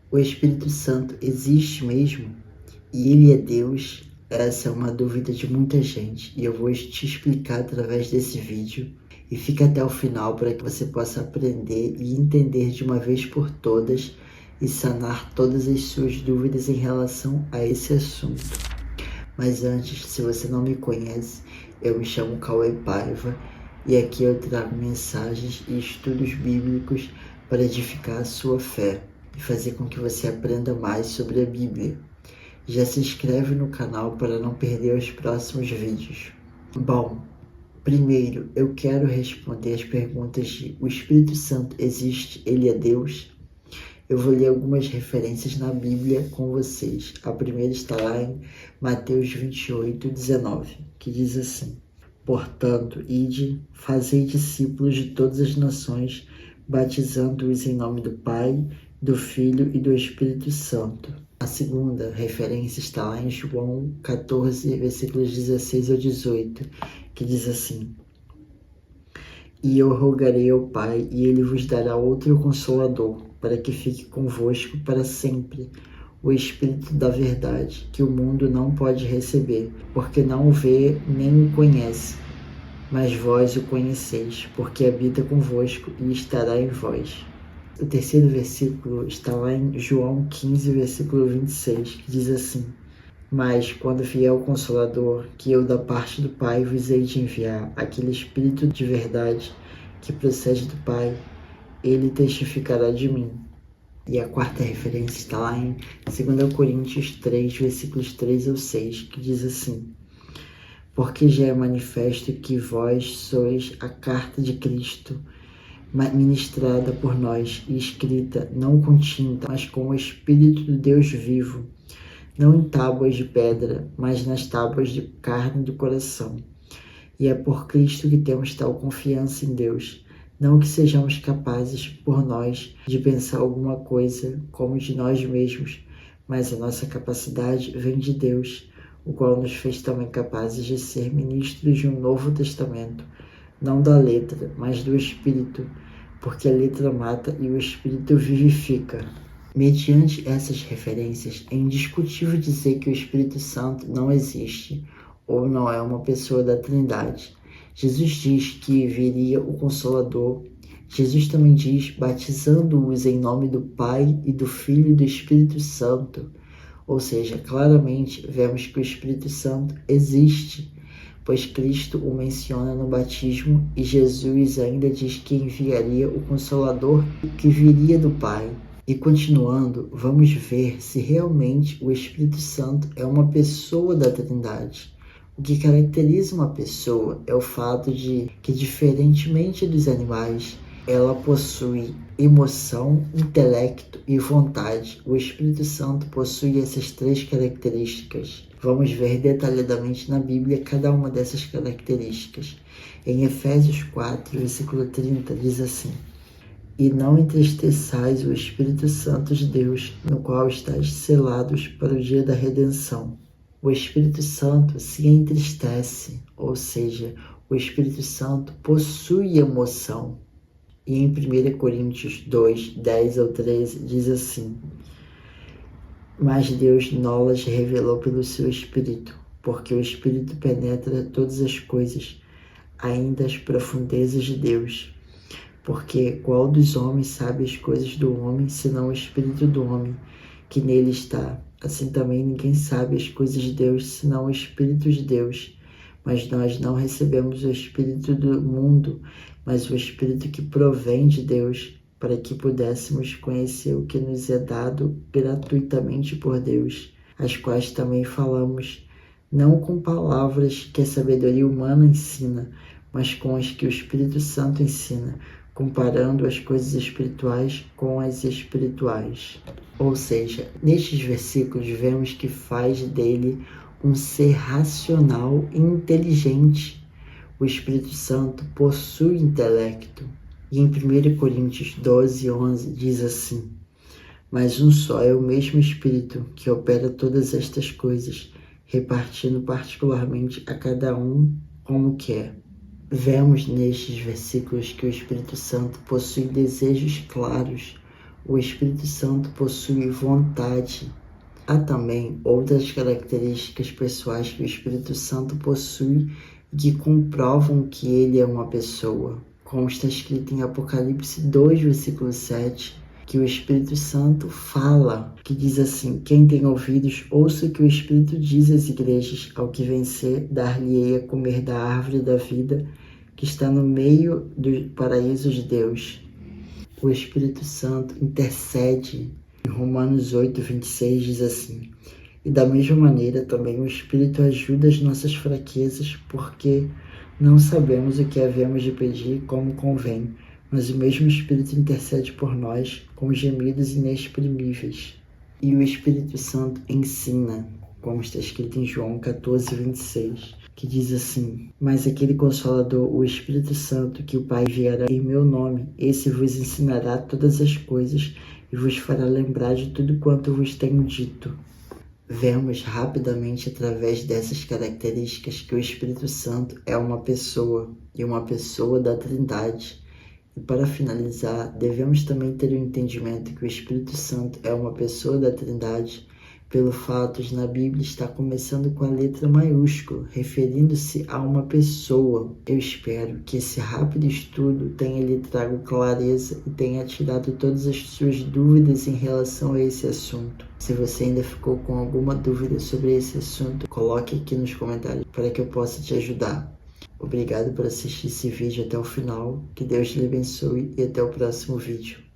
O Espírito Santo existe mesmo? E ele é Deus? Essa é uma dúvida de muita gente e eu vou te explicar através desse vídeo. E fica até o final para que você possa aprender e entender de uma vez por todas e sanar todas as suas dúvidas em relação a esse assunto. Mas antes, se você não me conhece, eu me chamo Cauê Paiva e aqui eu trago mensagens e estudos bíblicos para edificar a sua fé e fazer com que você aprenda mais sobre a Bíblia. Já se inscreve no canal para não perder os próximos vídeos. Bom, primeiro eu quero responder as perguntas de: o Espírito Santo existe? Ele é Deus? Eu vou ler algumas referências na Bíblia com vocês. A primeira está lá em Mateus 28:19, que diz assim: portanto, ide, fazei discípulos de todas as nações, batizando-os em nome do Pai, do Filho e do Espírito Santo. A segunda referência está lá em João 14, versículos 16 ao 18, que diz assim: e eu rogarei ao Pai, e ele vos dará outro Consolador, para que fique convosco para sempre, o Espírito da verdade, que o mundo não pode receber, porque não o vê nem o conhece. Mas vós o conheceis, porque habita convosco e estará em vós. O terceiro versículo está lá em João 15, versículo 26, que diz assim: mas quando vier o Consolador, que eu da parte do Pai vos hei de enviar, aquele Espírito de verdade que procede do Pai, ele testificará de mim. E a quarta referência está lá em 2 Coríntios 3, versículos 3 ao 6, que diz assim: porque já é manifesto que vós sois a carta de Cristo, ministrada por nós e escrita não com tinta, mas com o Espírito do Deus vivo, não em tábuas de pedra, mas nas tábuas de carne do coração. E é por Cristo que temos tal confiança em Deus, não que sejamos capazes, por nós, de pensar alguma coisa como de nós mesmos, mas a nossa capacidade vem de Deus, o qual nos fez também capazes de ser ministros de um novo testamento, não da letra, mas do Espírito, porque a letra mata e o Espírito vivifica. Mediante essas referências, é indiscutível dizer que o Espírito Santo não existe ou não é uma pessoa da Trindade. Jesus diz que viria o Consolador. Jesus também diz, batizando-os em nome do Pai e do Filho e do Espírito Santo. Ou seja, claramente vemos que o Espírito Santo existe, pois Cristo o menciona no batismo e Jesus ainda diz que enviaria o Consolador que viria do Pai. E continuando, vamos ver se realmente o Espírito Santo é uma pessoa da Trindade. O que caracteriza uma pessoa é o fato de que, diferentemente dos animais, ela possui emoção, intelecto e vontade. O Espírito Santo possui essas três características. Vamos ver detalhadamente na Bíblia cada uma dessas características. Em Efésios 4, versículo 30, diz assim: e não entristeçais o Espírito Santo de Deus, no qual estáis selados para o dia da redenção. O Espírito Santo se entristece, ou seja, o Espírito Santo possui emoção. E em 1 Coríntios 2, 10 ao 13, diz assim: mas Deus nolas revelou pelo seu Espírito, porque o Espírito penetra todas as coisas, ainda as profundezas de Deus. Porque qual dos homens sabe as coisas do homem, senão o Espírito do homem, que nele está? Assim também ninguém sabe as coisas de Deus, senão o Espírito de Deus. Mas nós não recebemos o Espírito do mundo, mas o Espírito que provém de Deus, para que pudéssemos conhecer o que nos é dado gratuitamente por Deus, as quais também falamos, não com palavras que a sabedoria humana ensina, mas com as que o Espírito Santo ensina, comparando as coisas espirituais com as espirituais. Ou seja, nestes versículos vemos que faz dele um ser racional e inteligente. O Espírito Santo possui intelecto. E em 1 Coríntios 12, 11 diz assim: mas um só é o mesmo Espírito que opera todas estas coisas, repartindo particularmente a cada um como quer. Vemos nestes versículos que o Espírito Santo possui desejos claros. O Espírito Santo possui vontade. Há também outras características pessoais que o Espírito Santo possui e que comprovam que ele é uma pessoa. Como está escrito em Apocalipse 2, versículo 7, que o Espírito Santo fala, que diz assim: quem tem ouvidos, ouça o que o Espírito diz às igrejas, ao que vencer, dar-lhe-ei a comer da árvore da vida, que está no meio do paraíso de Deus. O Espírito Santo intercede. Em Romanos 8, 26 diz assim: e da mesma maneira também o Espírito ajuda as nossas fraquezas, porque não sabemos o que havemos de pedir como convém, mas o mesmo Espírito intercede por nós com gemidos inexprimíveis. E o Espírito Santo ensina, como está escrito em João 14, 26, que diz assim: mas aquele Consolador, o Espírito Santo, que o Pai enviará em meu nome, esse vos ensinará todas as coisas e vos fará lembrar de tudo quanto vos tenho dito. Vemos rapidamente através dessas características que o Espírito Santo é uma pessoa e uma pessoa da Trindade. E para finalizar, devemos também ter o entendimento que o Espírito Santo é uma pessoa da Trindade pelo fato de na Bíblia estar começando com a letra maiúscula, referindo-se a uma pessoa. Eu espero que esse rápido estudo tenha lhe trago clareza e tenha tirado todas as suas dúvidas em relação a esse assunto. Se você ainda ficou com alguma dúvida sobre esse assunto, coloque aqui nos comentários para que eu possa te ajudar. Obrigado por assistir esse vídeo até o final, que Deus lhe abençoe e até o próximo vídeo.